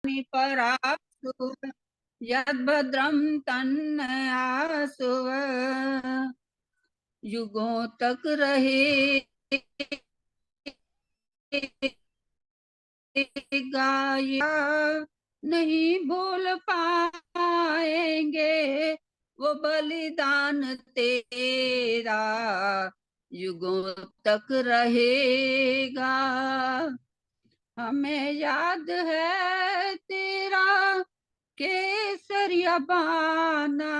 परासु यद्भद्रं तन्नयासु युगों तक रहे गाया नहीं भूल पाएंगे वो बलिदान तेरा युगों तक रहेगा। हमें याद है तेरा केसरिया बाना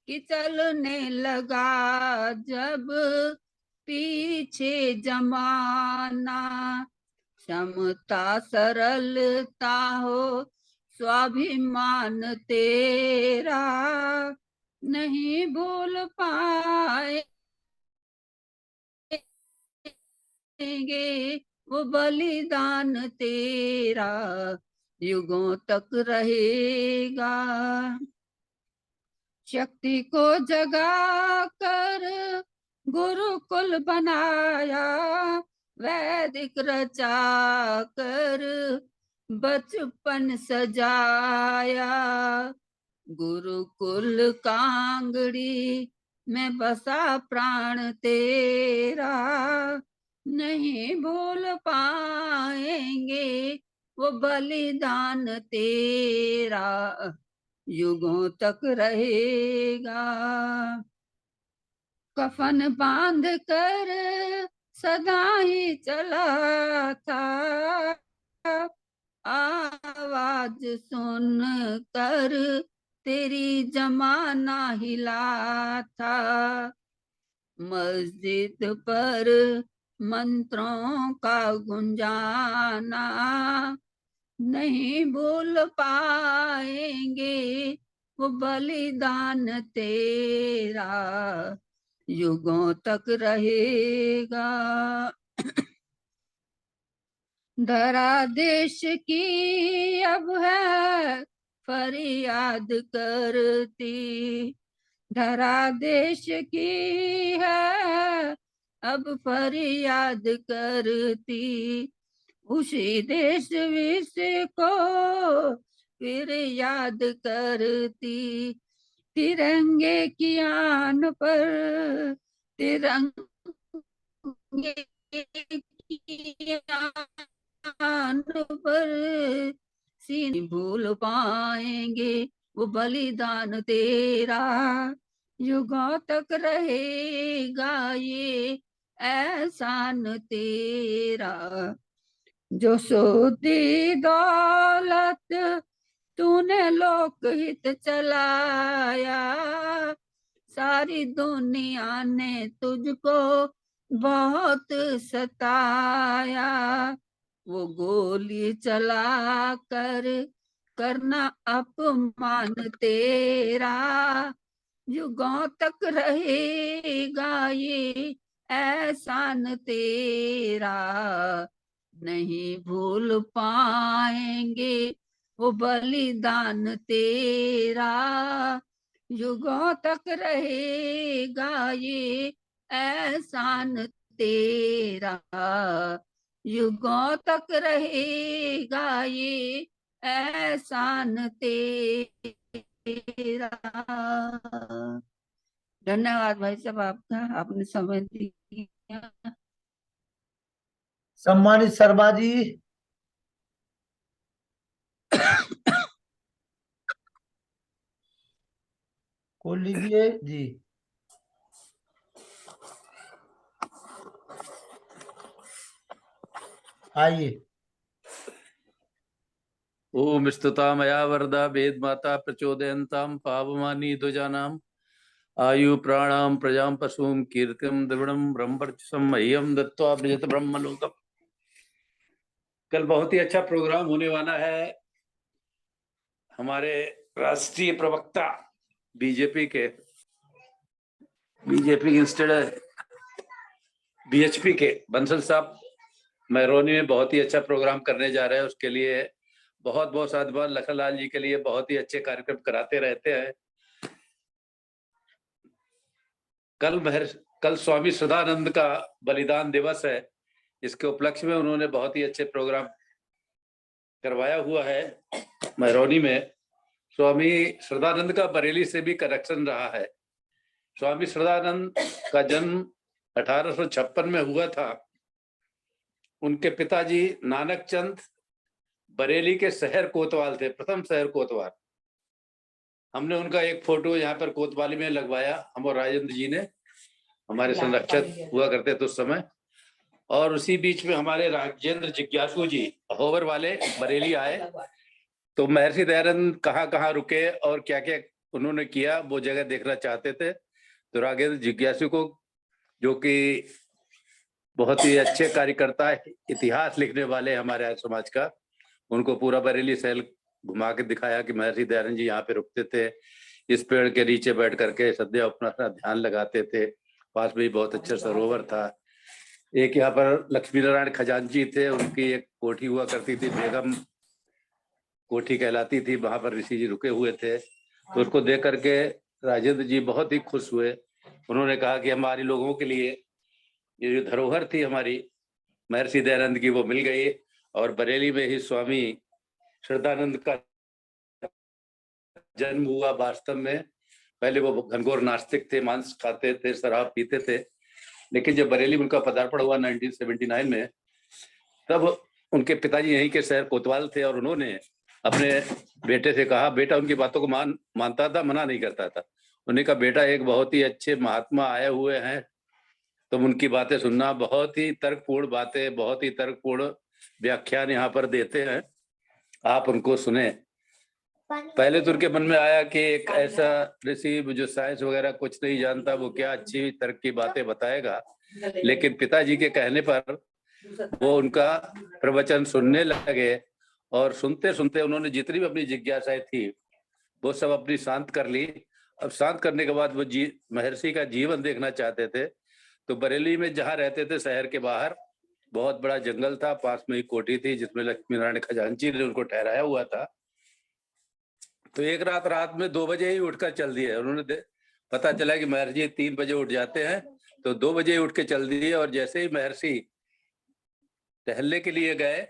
कि चलने लगा जब पीछे जमाना। क्षमता सरलता हो स्वाभिमान तेरा नहीं भूल पाएंगे वो बलिदान तेरा युगों तक रहेगा। शक्ति को जगा कर गुरुकुल बनाया वैदिक रचा कर बचपन सजाया। गुरुकुल कांगड़ी में बसा प्राण तेरा नहीं भूल पाएंगे वो बलिदान तेरा युगों तक रहेगा। कफन बांध कर सदा ही चला था आवाज सुन कर तेरी जमाना हिला था। मस्जिद पर मंत्रों का गुंजाना नहीं भूल पाएंगे वो बलिदान तेरा युगों तक रहेगा। धरा देश की अब है फरियाद करती धरा देश की है अब फरियाद करती। उसी देश विषय को फिर याद करती। तिरंगे की आन पर तिरंगे की आन पर सीन भूल पाएंगे वो बलिदान तेरा युगों तक रहेगा ये एहसान तेरा। जो सोती दौलत तूने लोकहित चलाया सारी दुनिया ने तुझको बहुत सताया। वो गोली चला कर करना अपमान तेरा युगों तक रहेगा ये एहसान तेरा नहीं भूल पाएंगे वो बलिदान तेरा युगों तक रहेगा ये एहसान तेरा युगों तक रहेगा ये एहसान तेरा। धन्यवाद भाई साहब आपका, आपने समय दिया। सम्मानित शर्मा जी। को लीजिए जी। आइए। ओम स्तुता मया वरदा वेद माता प्रचोदयन्ताम पावमानी द्विजानाम आयु प्राणाम प्रजाम पशुम कीर्तिम द्रविणम ब्रह्मवर्चसम मह्यम दत्त्वा ब्रजत ब्रह्मलोकम। कल बहुत ही अच्छा प्रोग्राम होने वाला है। हमारे राष्ट्रीय प्रवक्ता बीजेपी इंस्टेड बीएचपी के बंसल साहब महरौनी में बहुत ही अच्छा प्रोग्राम करने जा रहे हैं। उसके लिए बहुत बहुत साधुवाद। लखनलाल जी के लिए बहुत ही अच्छे कार्यक्रम कराते रहते हैं। कल स्वामी सदानंद का बलिदान दिवस है। इसके उपलक्ष्य में उन्होंने बहुत ही अच्छे प्रोग्राम करवाया हुआ है महरौनी में। स्वामी श्रद्धानंद का बरेली से भी कनेक्शन रहा है। स्वामी श्रद्धानंद का जन्म 1856 में हुआ था। उनके पिताजी नानक चंद बरेली के शहर कोतवाल थे, प्रथम शहर कोतवाल। हमने उनका एक फोटो यहाँ पर कोतवाली में लगवाया, हम और राजेंद्र जी ने, हमारे संरक्षक हुआ करते थे उस समय। और उसी बीच में हमारे राजेंद्र जिज्ञासु जी होवर वाले बरेली आए, तो महर्षि दयानंद कहाँ कहाँ रुके और क्या क्या उन्होंने किया वो जगह देखना चाहते थे। तो राजेंद्र जिज्ञासु को, जो कि बहुत ही अच्छे कार्यकर्ता है, इतिहास लिखने वाले हमारे आर्य समाज का, उनको पूरा बरेली शहर घुमा के दिखाया कि महर्षि दयानंद जी यहाँ पे रुकते थे, इस पेड़ के नीचे बैठ करके सदैव अपना ध्यान लगाते थे। पास में ही बहुत अच्छा सरोवर था। एक यहाँ पर लक्ष्मी नारायण खजांची थे, उनकी एक कोठी हुआ करती थी, बेगम कोठी कहलाती थी, वहां पर ऋषि जी रुके हुए थे। तो उसको देख करके राजेंद्र जी बहुत ही खुश हुए। उन्होंने कहा कि हमारे लोगों के लिए ये जो धरोहर थी हमारी महर्षि दयानंद की, वो मिल गई। और बरेली में ही स्वामी श्रद्धानंद का जन्म हुआ। वास्तव में पहले वो घनघोर नास्तिक थे, मांस खाते थे, शराब पीते थे, लेकिन जब बरेली में उनका पदार्पण हुआ 1979 में, तब उनके पिताजी यहीं के शहर कोतवाल थे और उन्होंने अपने बेटे से कहा, बेटा उनकी बातों को मानता था, मना नहीं करता था। उन्होंने कहा, बेटा एक बहुत ही अच्छे महात्मा आए हुए हैं, तुम उनकी बातें सुनना, बहुत ही तर्कपूर्ण बातें, बहुत ही तर्कपूर्ण व्याख्यान यहाँ पर देते हैं, आप उनको सुने। पहले तो उनके मन में आया कि एक ऐसा ऋषि जो साइंस वगैरह कुछ नहीं जानता, वो क्या अच्छी तर्क की बातें बताएगा। लेकिन पिताजी के कहने पर वो उनका प्रवचन सुनने लगे और सुनते सुनते उन्होंने जितनी भी अपनी जिज्ञासाएं थी वो सब अपनी शांत कर ली। अब शांत करने के बाद वो महर्षि का जीवन देखना चाहते थे। तो बरेली में जहाँ रहते थे शहर के बाहर बहुत बड़ा जंगल था, पास में ही कोठी थी जिसमें लक्ष्मी नारायण खजांची ने उनको ठहराया हुआ था। तो एक रात में 2 बजे ही उठकर चल दिए उन्होंने। पता चला कि महर्षि 3 बजे उठ जाते हैं, तो 2 बजे उठ के चल दिए। और जैसे ही महर्षि टहलने के लिए गए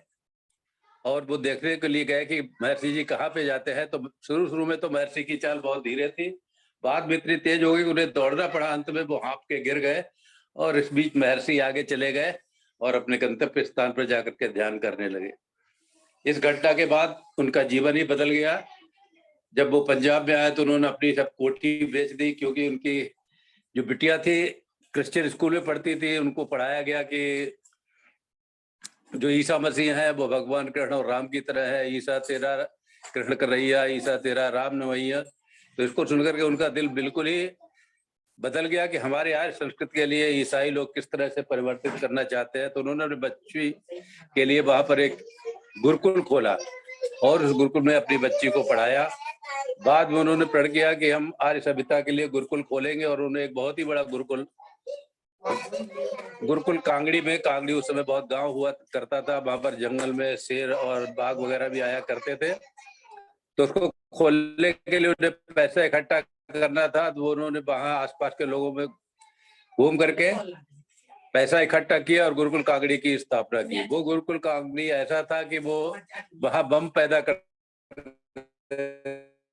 और वो देखने के लिए गए कि महर्षि जी कहाँ पे जाते हैं, तो शुरू में तो महर्षि की चाल बहुत धीरे थी, बाद में इतनी तेज हो गई उन्हें दौड़ना पड़ा। अंत में वो हाँफ के गिर गए और इस बीच महर्षि आगे चले गए और अपने गंतव्य स्थान पर जाकर के ध्यान करने लगे। इस घटना के बाद उनका जीवन ही बदल गया। जब वो पंजाब में आए तो उन्होंने अपनी सब कोठी बेच दी, क्योंकि उनकी जो बिटिया थी क्रिश्चियन स्कूल में पढ़ती थी, उनको पढ़ाया गया कि जो ईसा मसीह है वो भगवान कृष्ण और राम की तरह है, ईसा तेरा कृष्ण करैया, ईसा तेरा राम नवैया। तो इसको सुनकर के उनका दिल बिल्कुल ही बदल गया कि हमारे आर्य संस्कृति के लिए ईसाई लोग किस तरह से परिवर्तित करना चाहते हैं। तो उन्होंने अपने बच्ची के लिए वहां पर एक गुरुकुल खोला और उस गुरुकुल में अपनी बच्ची को पढ़ाया। बाद में उन्होंने प्रण किया कि हम आर्य सभ्यता के लिए गुरुकुल खोलेंगे और उन्होंने एक बहुत ही बड़ा गुरुकुल कांगड़ी में, कांगड़ी उस समय बहुत गांव हुआ करता था, वहां पर जंगल में शेर और बाघ वगैरह भी आया करते थे। तो उसको खोलने के लिए उन्हें पैसा इकट्ठा करना था, तो उन्होंने वहां आसपास के लोगों में घूम करके पैसा इकट्ठा किया और गुरुकुल कांगड़ी की स्थापना की। वो गुरुकुल कांगड़ी ऐसा था कि वो वहां बम पैदा कर,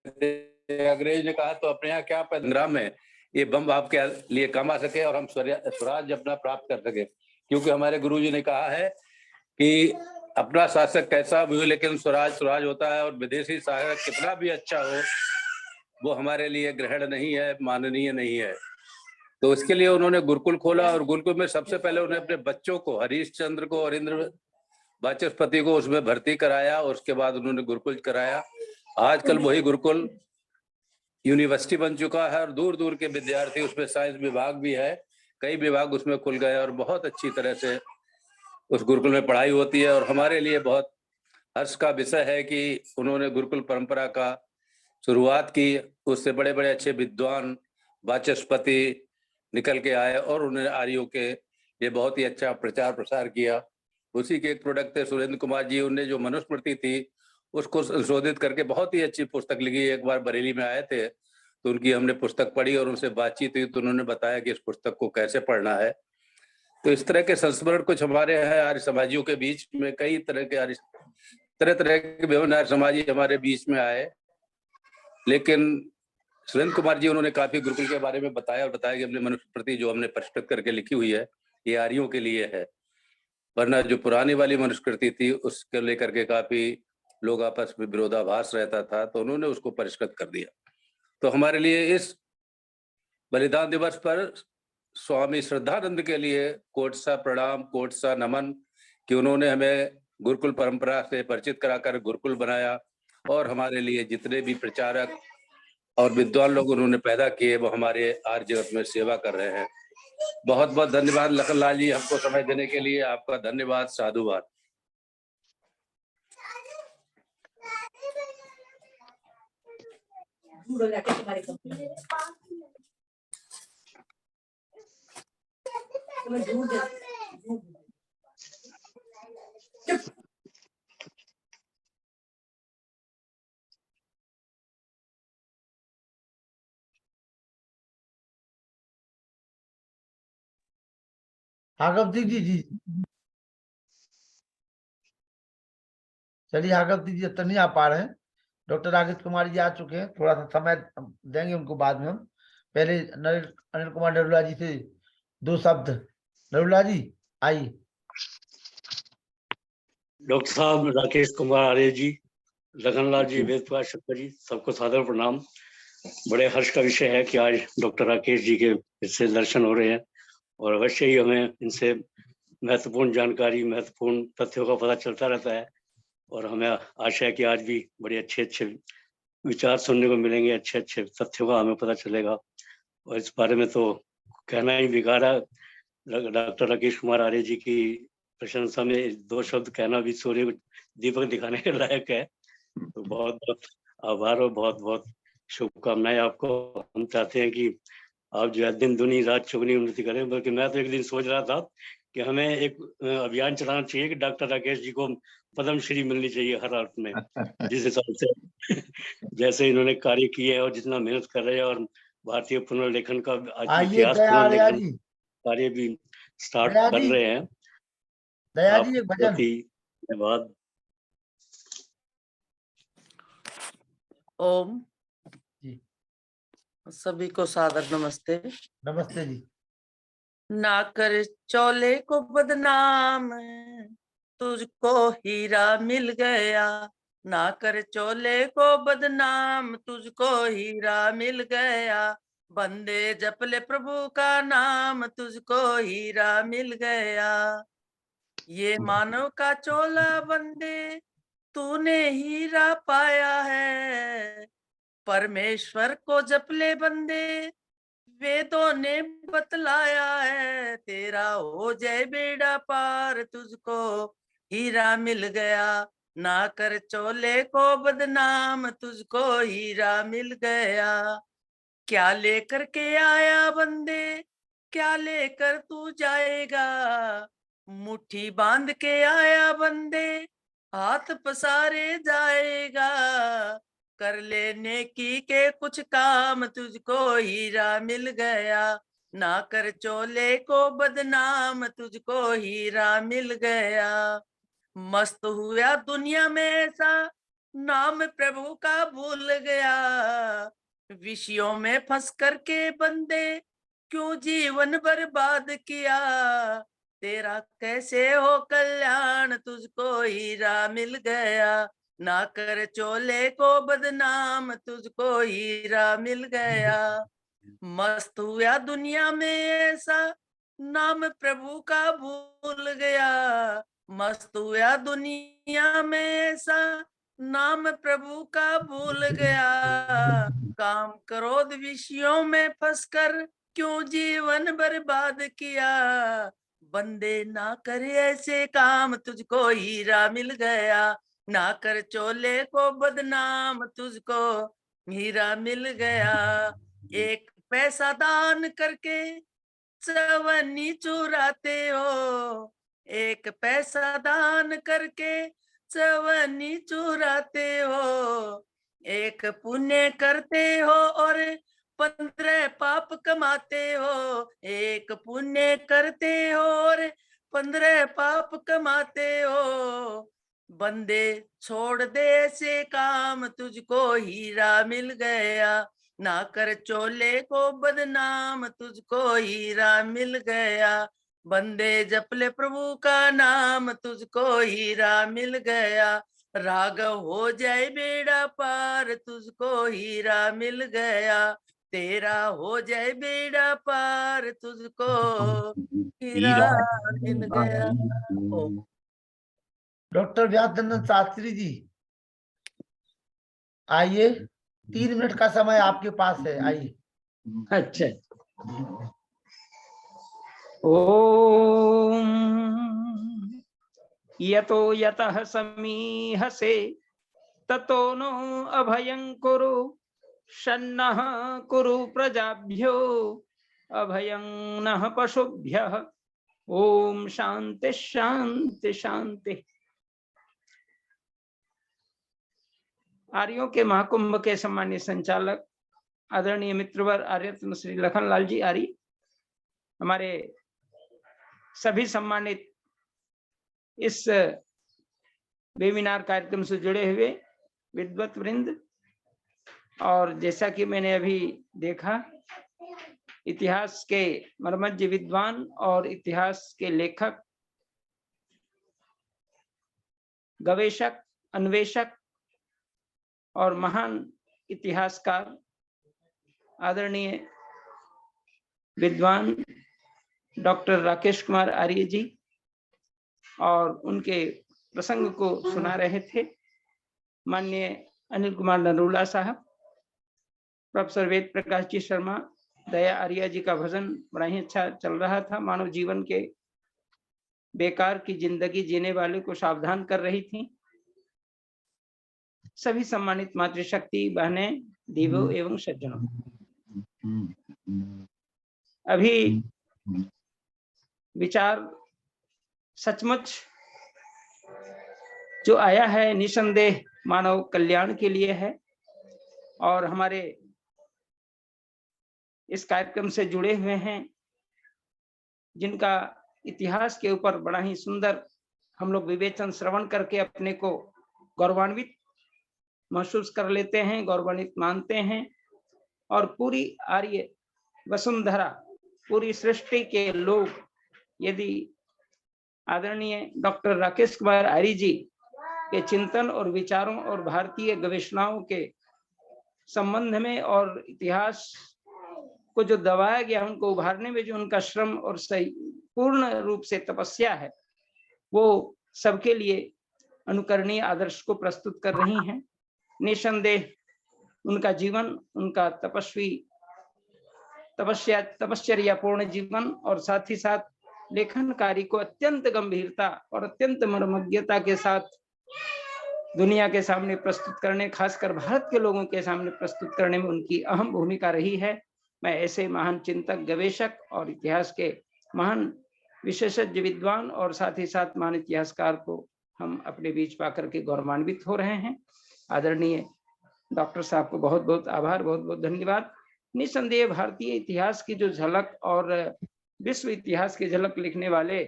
अंग्रेज ने कहा तो अपने यहाँ क्या संग्राम में ये बम आपके लिए काम आ सके और हम स्वराज अपना प्राप्त कर सके। क्योंकि हमारे गुरुजी ने कहा है कि अपना शासक कैसा भी हो लेकिन स्वराज होता है, और विदेशी शासक कितना भी अच्छा हो वो हमारे लिए ग्रहण नहीं है, माननीय नहीं है। तो इसके लिए उन्होंने गुरुकुल खोला और गुरुकुल में सबसे पहले उन्होंने अपने बच्चों को, हरीश चंद्र को और इंद्र वाचस्पति को उसमें भर्ती कराया और उसके बाद उन्होंने गुरुकुल कराया। आजकल वही गुरुकुल यूनिवर्सिटी बन चुका है और दूर दूर के विद्यार्थी, उसमें साइंस विभाग भी है, कई विभाग उसमें खुल गए और बहुत अच्छी तरह से उस गुरुकुल में पढ़ाई होती है। और हमारे लिए बहुत हर्ष का विषय है कि उन्होंने गुरुकुल परंपरा का शुरुआत की, उससे बड़े बड़े अच्छे विद्वान वाचस्पति निकल के आए और उन्होंने आर्यों के ये बहुत ही अच्छा प्रचार प्रसार किया। उसी के एक प्रोडक्ट थे सुरेंद्र कुमार जी, उन्होंने जो मनुस्मृति थी उसको संशोधित करके बहुत ही अच्छी पुस्तक लिखी। एक बार बरेली में आए थे तो उनकी हमने पुस्तक पढ़ी और उनसे बातचीत हुई तो उन्होंने बताया कि इस पुस्तक को कैसे पढ़ना है। तो इस तरह के संस्मरण कुछ हमारे यहाँ आर्य समाजियों के बीच में, कई तरह के आर्य तरह तरह के व्यवहार समाजी हमारे बीच में आए, लेकिन सुरेंद्र कुमार जी उन्होंने काफी गुरुकुल के बारे में बताया और बताया कि अपने मनुष्य प्रति जो हमने परिष्कृत करके लिखी हुई है ये आर्यों के लिए है, वरना जो पुरानी वाली मनुस्कृति थी उसके लेकर के काफी लोग आपस में विरोधाभास रहता था, तो उन्होंने उसको परिष्कृत कर दिया। तो हमारे लिए इस बलिदान दिवस पर स्वामी श्रद्धानंद के लिए कोट सा प्रणाम, कोट सा नमन कि उन्होंने हमें गुरुकुल परंपरा से परिचित कराकर गुरुकुल बनाया, और हमारे लिए जितने भी प्रचारक और विद्वान लोग उन्होंने पैदा किए वो हमारे आर्य जगत में सेवा कर रहे हैं। बहुत बहुत धन्यवाद लखन लाल जी, हमको समय देने के लिए आपका धन्यवाद, साधुवाद। आगवती जी चलिए, आगवती जी तो नहीं आ पा रहे हैं। डॉक्टर राकेश कुमार जी आ चुके हैं, थोड़ा सा समय देंगे उनको बाद में हम। पहले अनिल कुमार नरूला जी से 2 शब्द। नरूला जी आइए। डॉक्टर साहब राकेश कुमार आर्य जी, लखनलाल जी, वेद प्रकाश शर्मा जी, सबको सादर प्रणाम। बड़े हर्ष का विषय है कि आज डॉक्टर राकेश जी के इससे दर्शन हो रहे हैं, और अवश्य ही हमें इनसे महत्वपूर्ण जानकारी, महत्वपूर्ण तथ्यों का पता चलता रहता है, और हमें आशा है कि आज भी बड़े अच्छे अच्छे विचार सुनने को मिलेंगे, अच्छे अच्छे तथ्यों का हमें पता चलेगा। और इस बारे में तो कहना ही बेकार है। डॉक्टर राकेश कुमार आर्य जी की प्रशंसा में 2 शब्द कहना भी सूर्य दीपक दिखाने के लायक है। तो बहुत बहुत आभार और बहुत बहुत शुभकामनाएं आपको। हम चाहते हैं कि आप जो है दिन दुनी रात चौगुनी उन्नति करें। बल्कि मैं तो एक दिन सोच रहा था कि हमें एक अभियान चलाना चाहिए कि डॉक्टर राकेश जी को पद्म श्री मिलनी चाहिए हर अर्थ में, जिस हिसाब से जैसे इन्होंने कार्य किए हैं और जितना मेहनत कर रहे हैं, और भारतीय पुनर्लेखन का आइए इतिहास दया पुनर्लेखन जी, कार्य भी स्टार्ट दया कर जी, रहे हैं। दया आप जी एक भजन। धन्यवाद। ओम जी सभी को सादर नमस्ते। नमस्ते जी। ना कर चोले को बदनाम, तुझको हीरा मिल गया। ना कर चोले को बदनाम, तुझको हीरा मिल गया। बंदे जप ले प्रभु का नाम, तुझको हीरा मिल गया। ये मानव का चोला बंदे, तूने हीरा पाया है। परमेश्वर को जप ले बंदे, वेदों ने बतलाया है। तेरा हो जाए बेड़ा पार, तुझको हीरा मिल गया। ना कर चोले को बदनाम, तुझको हीरा मिल गया। क्या लेकर के आया बंदे, क्या लेकर तू जाएगा। मुट्ठी बांध के आया बंदे, हाथ पसारे जाएगा। कर लेने की के कुछ काम, तुझको हीरा मिल गया। ना कर चोले को बदनाम, तुझको हीरा मिल गया। मस्त हुआ दुनिया में ऐसा, नाम प्रभु का भूल गया। विषयों में फंस करके बंदे, क्यों जीवन बर्बाद किया। तेरा कैसे हो कल्याण, तुझको हीरा मिल गया। ना कर चोले को बदनाम, तुझको हीरा मिल गया। मस्त हुआ दुनिया में ऐसा, नाम प्रभु का भूल गया। मस्त हुआ दुनिया में ऐसा, नाम प्रभु का भूल गया। काम क्रोध विषयों में फंसकर, क्यों जीवन बर्बाद किया। बंदे ना करे ऐसे काम, तुझको हीरा मिल गया। ना कर चोले को बदनाम, तुझको हीरा मिल गया। एक पैसा दान करके चवन्नी चुराते हो। एक पैसा दान करके चवन्नी चुराते हो। एक पुण्य करते हो और 15 पाप कमाते हो। एक पुण्य करते हो और 15 पाप कमाते हो। बंदे छोड़ दे से काम, तुझको हीरा मिल गया। ना कर चोले को बदनाम, तुझको हीरा मिल गया। बंदे जप ले प्रभु का नाम, तुझको हीरा मिल गया। राघव हो जाए बेड़ा पार, तुझको हीरा मिल गया। तेरा हो जाए बेड़ा पार, तुझको हीरा मिल गया। ओ डॉक्टर व्यासनंदन शास्त्री जी आइए, 3 मिनट का समय आपके पास है, आइए। अच्छा। ओम यतो यतः समीहसे ततो नो अभयं कुरु शन्नः कुरु प्रजाभ्यो अभयं नः पशुभ्यः। ओम शांति शांति शांति। आर्यों के महाकुंभ के सम्मानीय संचालक आदरणीय मित्रवर आर्यरत्न श्री लखनलाल जी आर्य, हमारे सभी सम्मानित इस वेबिनार कार्यक्रम से जुड़े हुए विद्वत वृंद, और जैसा कि मैंने अभी देखा, इतिहास के मर्मज्ञ विद्वान और इतिहास के लेखक, गवेषक, अन्वेषक और महान इतिहासकार आदरणीय विद्वान डॉक्टर राकेश कुमार आर्य जी, और उनके प्रसंग को सुना रहे थे माननीय अनिल कुमार नरूला साहब, प्रोफेसर वेद प्रकाश जी शर्मा, दया आर्य जी का भजन बड़ा ही अच्छा चल रहा था। मानव जीवन के बेकार की जिंदगी जीने वाले को सावधान कर रही थी। सभी सम्मानित मातृशक्ति बहनें, देवों एवं सज्जनों, अभी विचार सचमुच जो आया है निसंदेह मानव कल्याण के लिए है, और हमारे इस कार्यक्रम से जुड़े हुए हैं जिनका इतिहास के ऊपर बड़ा ही सुंदर हम लोग विवेचन श्रवण करके अपने को गौरवान्वित महसूस कर लेते हैं, गौरवान्वित मानते हैं। और पूरी आर्य वसुंधरा, पूरी सृष्टि के लोग यदि आदरणीय डॉक्टर राकेश कुमार आर्य जी के चिंतन और विचारों और भारतीय गवेषणाओं के संबंध में और इतिहास को जो दबाया गया, उनको उभारने में जो उनका श्रम और सही पूर्ण रूप से तपस्या है, वो सबके लिए अनुकरणीय आदर्श को प्रस्तुत कर रही हैं। निसंदेह उनका जीवन, उनका तपस्या पूर्ण जीवन और साथ ही साथ लेखन कार्य को अत्यंत गंभीरता और अत्यंत मर्मज्ञता के साथ दुनिया के सामने प्रस्तुत करने, खासकर भारत के लोगों के सामने प्रस्तुत करने में उनकी अहम भूमिका रही है। मैं ऐसे महान चिंतक, गवेषक और इतिहास के महान विशेषज्ञ विद्वान और साथ ही साथ महान इतिहासकार को हम अपने बीच पाकर के गौरवान्वित हो रहे हैं। आदरणीय डॉक्टर साहब को बहुत बहुत आभार, बहुत बहुत धन्यवाद। निसंदेह भारतीय इतिहास की जो झलक और विश्व इतिहास की झलक लिखने वाले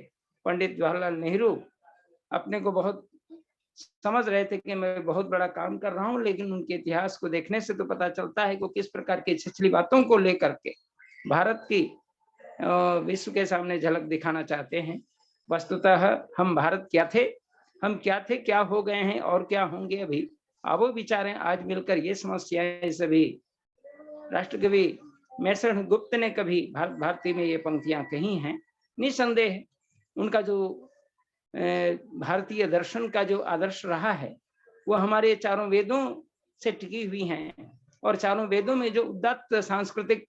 पंडित जवाहरलाल नेहरू अपने को बहुत समझ रहे थे कि मैं बहुत बड़ा काम कर रहा हूं, लेकिन उनके इतिहास को देखने से तो पता चलता है कि किस प्रकार की छिछली बातों को लेकर के भारत की विश्व के सामने झलक दिखाना चाहते हैं। वस्तुतः हम भारत क्या थे, हम क्या थे, क्या हो गए हैं और क्या होंगे अभी, अब वो विचारें आज मिलकर ये समस्याएं सभी। राष्ट्रकवि मैसर गुप्त ने कभी भारत भारती में ये पंक्तियां कही हैं। निसंदेह उनका जो भारतीय दर्शन का जो आदर्श रहा है वो हमारे चारों वेदों से टिकी हुई हैं, और चारों वेदों में जो उदात्त सांस्कृतिक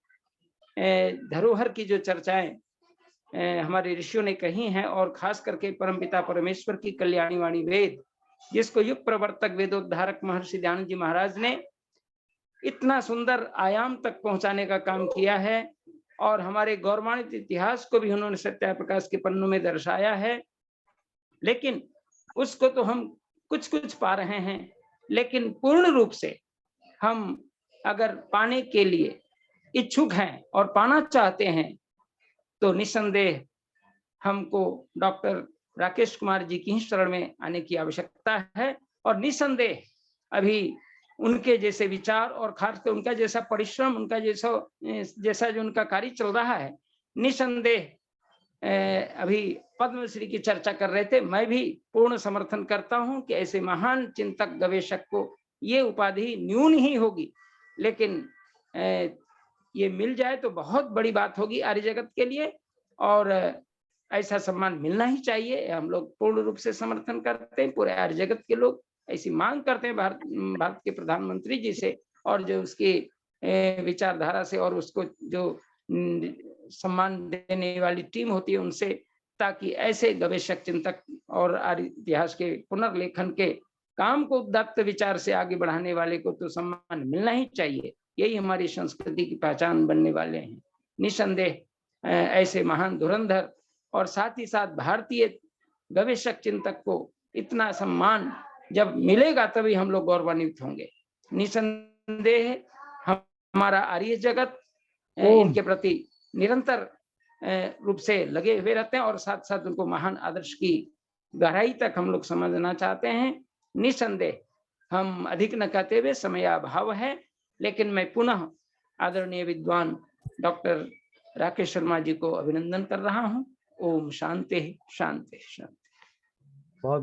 धरोहर की जो चर्चाएं हमारे ऋषियों ने कही हैं, और खास करके परमपिता परमेश्वर की कल्याणी वाणी वेद, जिसको युग प्रवर्तक वेदोद्धारक महर्षि दयानंद जी महाराज ने इतना सुंदर आयाम तक पहुंचाने का काम किया है, और हमारे गौरवान्वित इतिहास को भी उन्होंने सत्या प्रकाश के पन्नों में दर्शाया है। लेकिन उसको तो हम कुछ कुछ पा रहे हैं, लेकिन पूर्ण रूप से हम अगर पाने के लिए इच्छुक हैं और पाना चाहते हैं तो निसंदेह हमको डॉक्टर राकेश कुमार जी की ही शरण में आने की आवश्यकता है। और निसंदेह अभी उनके जैसे विचार और खासकर उनका जैसा परिश्रम, उनका जैसा जो उनका कार्य चल रहा है, निसंदेह अभी पद्मश्री की चर्चा कर रहे थे, मैं भी पूर्ण समर्थन करता हूं कि ऐसे महान चिंतक गवेषक को ये उपाधि न्यून ही होगी, लेकिन ये मिल जाए तो बहुत बड़ी बात होगी आर्य जगत के लिए, और ऐसा सम्मान मिलना ही चाहिए। हम लोग पूर्ण रूप से समर्थन करते हैं, पूरे आर्य जगत के लोग ऐसी मांग करते हैं भारत के प्रधानमंत्री जी से, और जो उसकी विचारधारा से, और उसको जो सम्मान देने वाली टीम होती है उनसे, ताकि ऐसे गवेषक चिंतक और आर्य इतिहास के पुनर्लेखन के काम को उदात्त विचार से आगे बढ़ाने वाले को तो सम्मान मिलना ही चाहिए। यही हमारी संस्कृति की पहचान बनने वाले हैं। निसंदेह ऐसे महान धुरंधर और साथ ही साथ भारतीय गवेषक चिंतक को इतना सम्मान जब मिलेगा तभी हम लोग गौरवान्वित होंगे। निसंदेह हमारा आर्य जगत इनके प्रति निरंतर रूप से लगे हुए रहते हैं, और साथ साथ उनको महान आदर्श की गहराई तक हम लोग समझना चाहते हैं। निसंदेह हम अधिक न कहते हुए, समय अभाव है, लेकिन मैं पुनः आदरणीय विद्वान डॉक्टर राकेश शर्मा जी को अभिनंदन कर रहा हूं। ओम शांति शांति शांति। बहुत बहुत